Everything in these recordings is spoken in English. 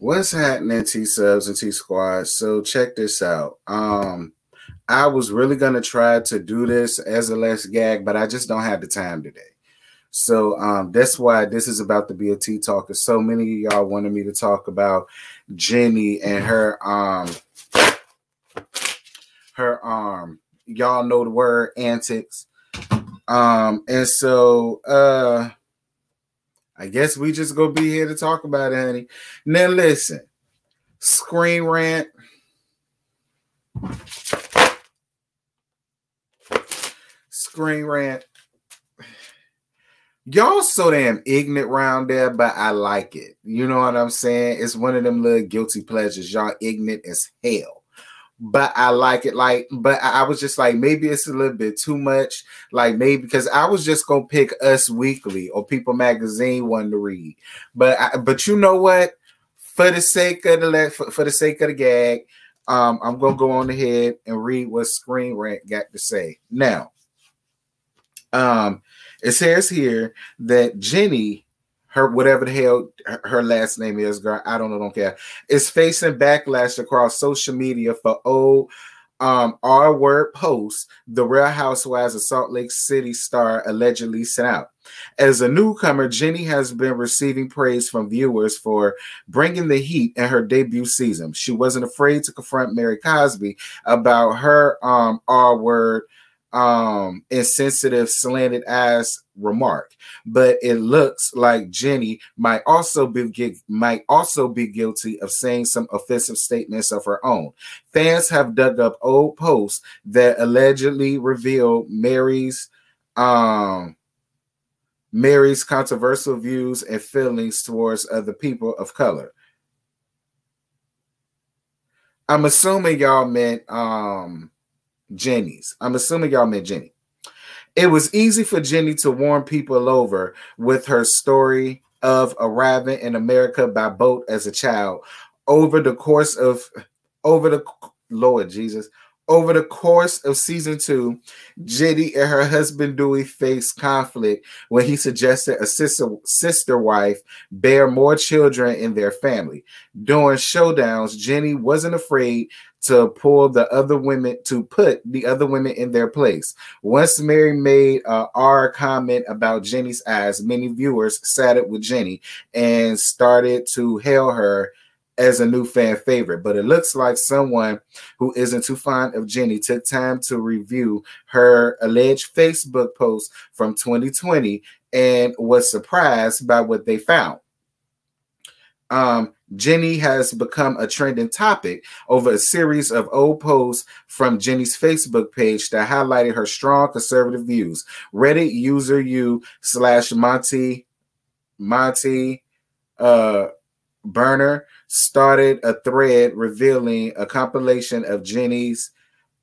What's happening, T subs and T squad? So check this out. I was really gonna try to do this as a last gag, but I just don't have the time today. So that's why this is about to be a tea talk. Cause so many of y'all wanted me to talk about Jennie and her y'all know the word antics. And so I guess we just gonna be here to talk about it, honey. Now listen, Screen Rant. Screen Rant. Y'all so damn ignorant around there, but I like it. You know what I'm saying? It's one of them little guilty pleasures. Y'all ignorant as hell. But I like it. But I was just like, maybe it's a little bit too much. Like maybe because I was just gonna pick Us Weekly or People Magazine one to read. But you know what? For the sake of the gag, I'm gonna go on ahead and read what Screen Rant got to say. Now, it says here that Jennie, her whatever the hell her last name is, girl, I don't know, don't care, is facing backlash across social media for old R-word posts the Real Housewives of Salt Lake City star allegedly sent out. As a newcomer, Jennie has been receiving praise from viewers for bringing the heat in her debut season. She wasn't afraid to confront Mary Cosby about her R-word insensitive slanted ass remark, but it looks like Jennie might also be guilty of saying some offensive statements of her own. Fans have dug up old posts that allegedly reveal Mary's controversial views and feelings towards other people of color. I'm assuming y'all meant Jennie's. I'm assuming y'all meant Jennie. It was easy for Jennie to warn people over with her story of arriving in America by boat as a child. Over the course of season 2, Jennie and her husband Dewey faced conflict when he suggested a sister wife bear more children in their family. During showdowns, Jennie wasn't afraid to put the other women in their place. Once Mary made our comment about Jennie's eyes, many viewers sided with Jennie and started to hail her as a new fan favorite. But it looks like someone who isn't too fond of Jennie took time to review her alleged Facebook post from 2020 and was surprised by what they found. Jennie has become a trending topic over a series of old posts from Jennie's Facebook page that highlighted her strong conservative views. Reddit user u/Monty Burner started a thread revealing a compilation of Jennie's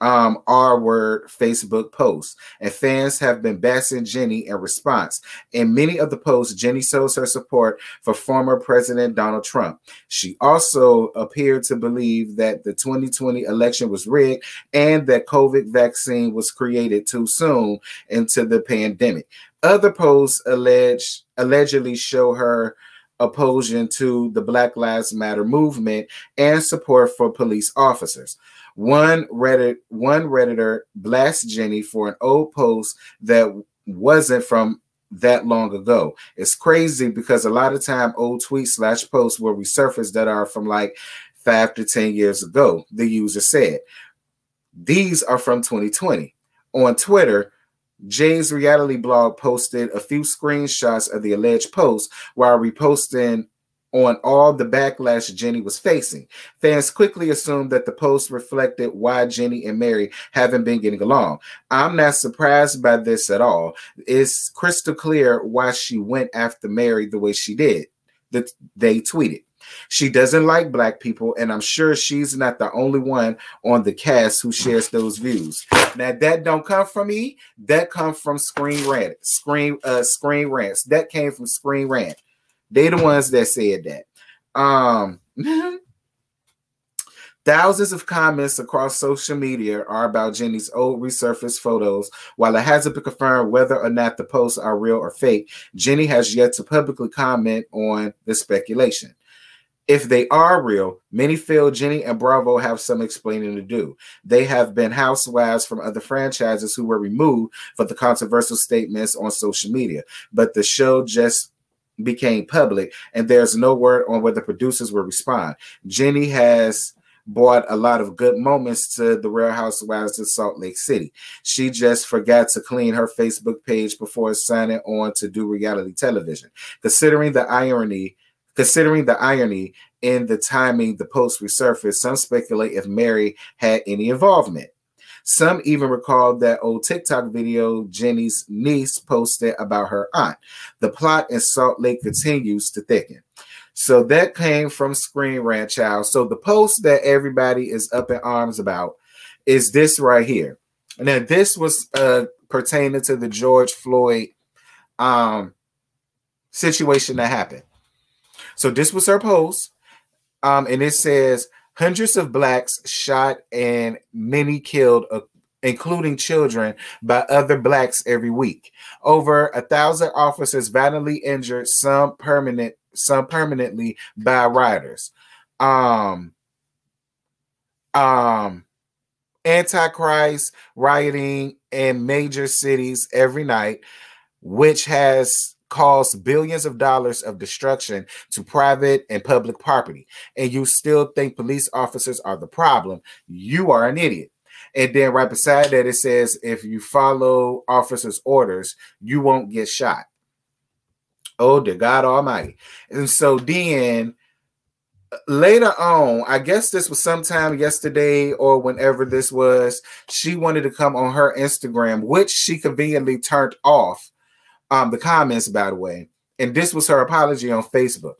R-word Facebook posts, and fans have been bashing Jennie in response. In many of the posts, Jennie shows her support for former President Donald Trump. She also appeared to believe that the 2020 election was rigged and that COVID vaccine was created too soon into the pandemic. Other posts allegedly show her opposition to the Black Lives Matter movement and support for police officers. One Redditor blasted Jennie for an old post that wasn't from that long ago. It's crazy because a lot of time old tweets / posts will resurface that are from like 5 to 10 years ago, the user said. These are from 2020. On Twitter, Jay's reality blog posted a few screenshots of the alleged post while reposting on all the backlash Jennie was facing. Fans quickly assumed that the post reflected why Jennie and Mary haven't been getting along. I'm not surprised by this at all. It's crystal clear why she went after Mary the way she did. They tweeted. She doesn't like Black people, and I'm sure she's not the only one on the cast who shares those views. Now, that don't come from me. That comes from Screen Rants. That came from Screen Rant. They the ones that said that. Thousands of comments across social media are about Jennie's old resurfaced photos. While it hasn't been confirmed whether or not the posts are real or fake, Jennie has yet to publicly comment on the speculation. If they are real, many feel Jennie and Bravo have some explaining to do. They have been housewives from other franchises who were removed for the controversial statements on social media, but the show just became public, and there's no word on whether producers will respond. Jennie has brought a lot of good moments to the Real Housewives of Salt Lake City. She just forgot to clean her Facebook page before signing on to do reality television. Considering the irony in the timing the post resurfaced, some speculate if Mary had any involvement. Some even recall that old TikTok video Jennie's niece posted about her aunt. The plot in Salt Lake continues to thicken. So that came from Screen Rant, child. So the post that everybody is up in arms about is this right here. Now, this was pertaining to the George Floyd situation that happened. So this was her post, and it says, hundreds of blacks shot and many killed, including children, by other blacks every week. Over 1,000 officers violently injured, some permanently by rioters. Antichrist rioting in major cities every night, which has caused billions of dollars of destruction to private and public property. And you still think police officers are the problem? You are an idiot. And then right beside that, it says, if you follow officers' orders, you won't get shot. Oh, dear God Almighty. And so then later on, I guess this was sometime yesterday or whenever this was, she wanted to come on her Instagram, which she conveniently turned off the comments, by the way. And this was her apology on Facebook.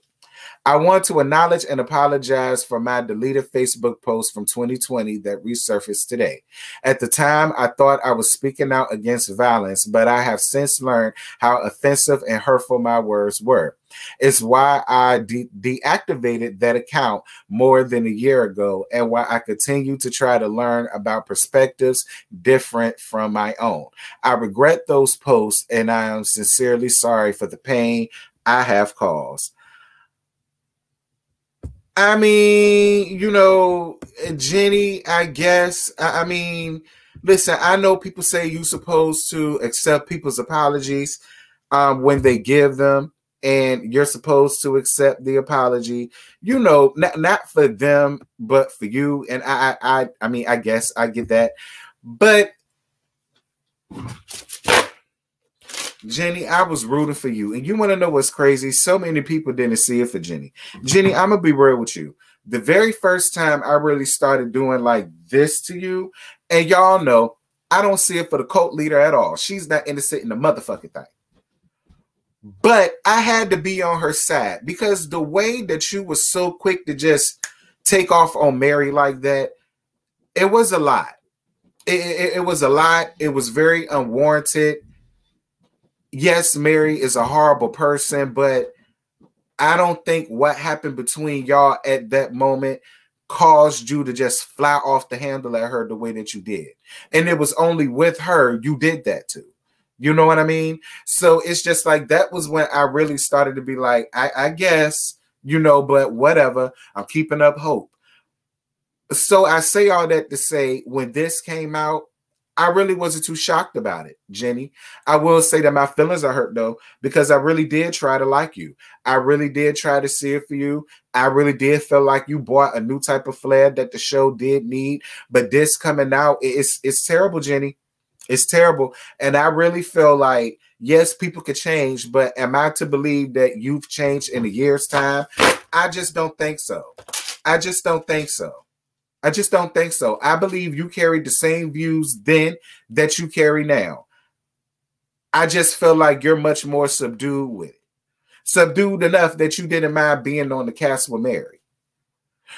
I want to acknowledge and apologize for my deleted Facebook post from 2020 that resurfaced today. At the time, I thought I was speaking out against violence, but I have since learned how offensive and hurtful my words were. It's why I deactivated that account more than a year ago, and why I continue to try to learn about perspectives different from my own. I regret those posts, and I am sincerely sorry for the pain I have caused. I mean, you know, Jennie, I guess, I mean, listen, I know people say you're supposed to accept people's apologies when they give them, and you're supposed to accept the apology, you know, not for them, but for you. And I mean, I guess I get that. But Jennie, I was rooting for you. And you want to know what's crazy? So many people didn't see it for Jennie. Jennie, I'm going to be real with you. The very first time I really started doing like this to you, and y'all know, I don't see it for the cult leader at all. She's not innocent in the motherfucking thing. But I had to be on her side because the way that you was so quick to just take off on Mary like that, it was a lot. It was a lot. It was very unwarranted. Yes, Mary is a horrible person, but I don't think what happened between y'all at that moment caused you to just fly off the handle at her the way that you did. And it was only with her you did that too. You know what I mean? So it's just like that was when I really started to be like, I guess, you know, but whatever. I'm keeping up hope. So I say all that to say, when this came out, I really wasn't too shocked about it, Jennie. I will say that my feelings are hurt, though, because I really did try to like you. I really did try to see it for you. I really did feel like you brought a new type of flair that the show did need. But this coming out, it's terrible, Jennie. It's terrible. And I really feel like, yes, people could change, but am I to believe that you've changed in a year's time? I just don't think so. I just don't think so. I just don't think so. I believe you carried the same views then that you carry now. I just feel like you're much more subdued with it. Subdued enough that you didn't mind being on the cast with Mary.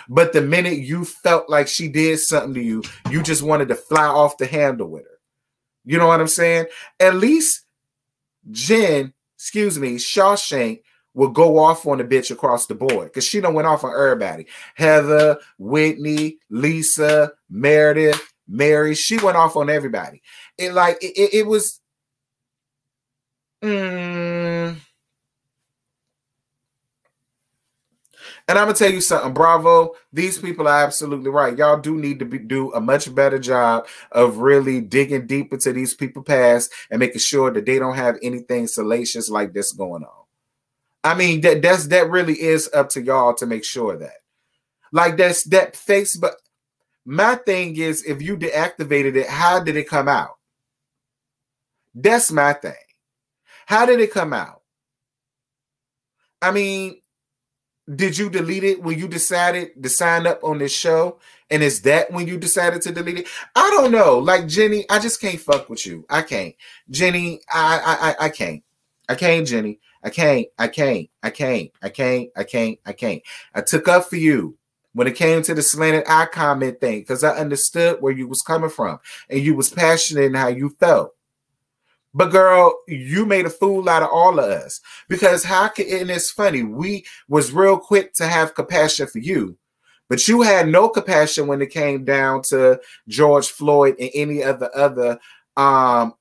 But the minute you felt like she did something to you, you just wanted to fly off the handle with her. You know what I'm saying? At least Shawshank will go off on the bitch across the board because she done went off on everybody. Heather, Whitney, Lisa, Meredith, Mary. She went off on everybody. It was. And And I'm gonna tell you something, Bravo. These people are absolutely right. Y'all do need to do a much better job of really digging deep into these people's past and making sure that they don't have anything salacious like this going on. I mean, that really is up to y'all to make sure that. Like that Facebook. My thing is, if you deactivated it, how did it come out? That's my thing. How did it come out? I mean, did you delete it when you decided to sign up on this show? And is that when you decided to delete it? I don't know. Like, Jenny, I just can't fuck with you. I can't. Jenny, I can't. I can't, Jenny. I can't. I took up for you when it came to the slanted eye comment thing because I understood where you was coming from and you was passionate in how you felt. But girl, you made a fool out of all of us because how could, and it's funny, we was real quick to have compassion for you, but you had no compassion when it came down to George Floyd and any of the other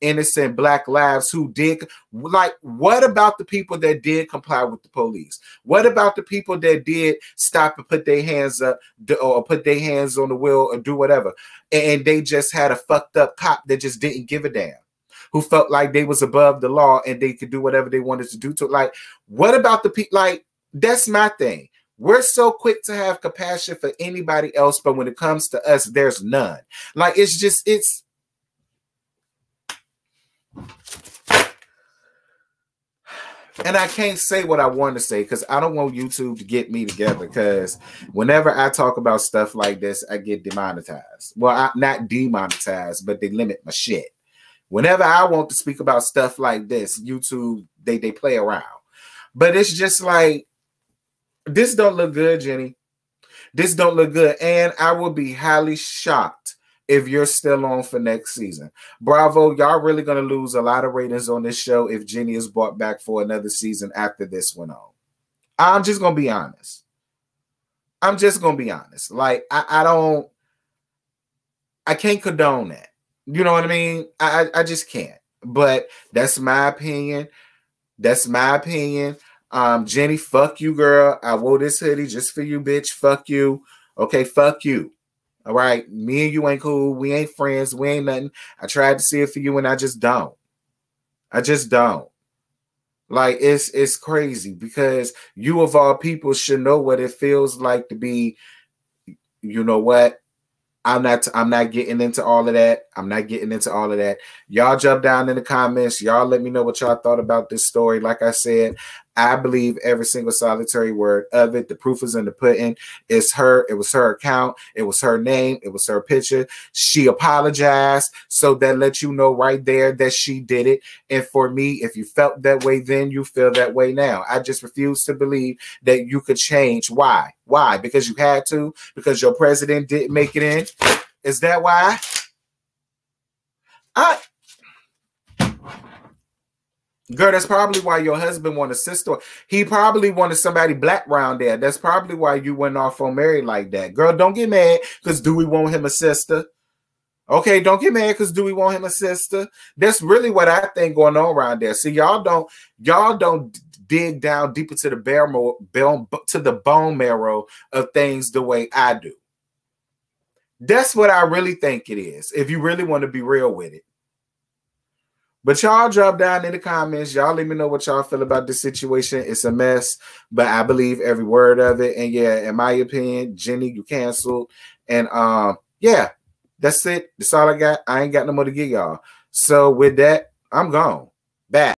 innocent Black lives who did. Like, what about the people that did comply with the police? What about the people that did stop and put their hands up or put their hands on the wheel or do whatever, and they just had a fucked up cop that just didn't give a damn, who felt like they was above the law and they could do whatever they wanted to do to it? Like, what about the people? Like, that's my thing. We're so quick to have compassion for anybody else, but when it comes to us, there's none. Like, it's and I can't say what I want to say because I don't want YouTube to get me together, because whenever I talk about stuff like this, I get demonetized. Well, not demonetized, but they limit my shit. Whenever I want to speak about stuff like this, YouTube, they play around. But it's just like, this don't look good, Jenny. This don't look good. And I will be highly shocked if you're still on for next season. Bravo, y'all really going to lose a lot of ratings on this show if Jenny is brought back for another season after this went on. I'm just going to be honest. I'm just going to be honest. Like, I can't condone that. You know what I mean? I just can't. But that's my opinion. That's my opinion. Jenny, fuck you, girl. I wore this hoodie just for you, bitch. Fuck you. Okay, fuck you. All right? Me and you ain't cool. We ain't friends. We ain't nothing. I tried to see it for you, and I just don't. I just don't. Like, it's crazy because you, of all people, should know what it feels like to be, you know what? I'm not getting into all of that. I'm not getting into all of that. Y'all jump down in the comments. Y'all let me know what y'all thought about this story. Like I said, I believe every single solitary word of it. The proof is in the pudding. It's her. It was her account. It was her name. It was her picture. She apologized. So that lets you know right there that she did it. And for me, if you felt that way then, you feel that way now. I just refuse to believe that you could change. Why? Why? Because you had to? Because your president didn't make it in? Is that why? Girl, that's probably why your husband wanted a sister. He probably wanted somebody black around there. That's probably why you went off on Mary like that. Girl, don't get mad because do we want him a sister? Okay, don't get mad because do we want him a sister? That's really what I think going on around there. See, y'all don't dig down deeper to the bone marrow of things the way I do. That's what I really think it is, if you really want to be real with it. But y'all drop down in the comments. Y'all let me know what y'all feel about this situation. It's a mess, but I believe every word of it. And yeah, in my opinion, Jenny, you canceled. And yeah, that's it. That's all I got. I ain't got no more to give y'all. So with that, I'm gone. Back.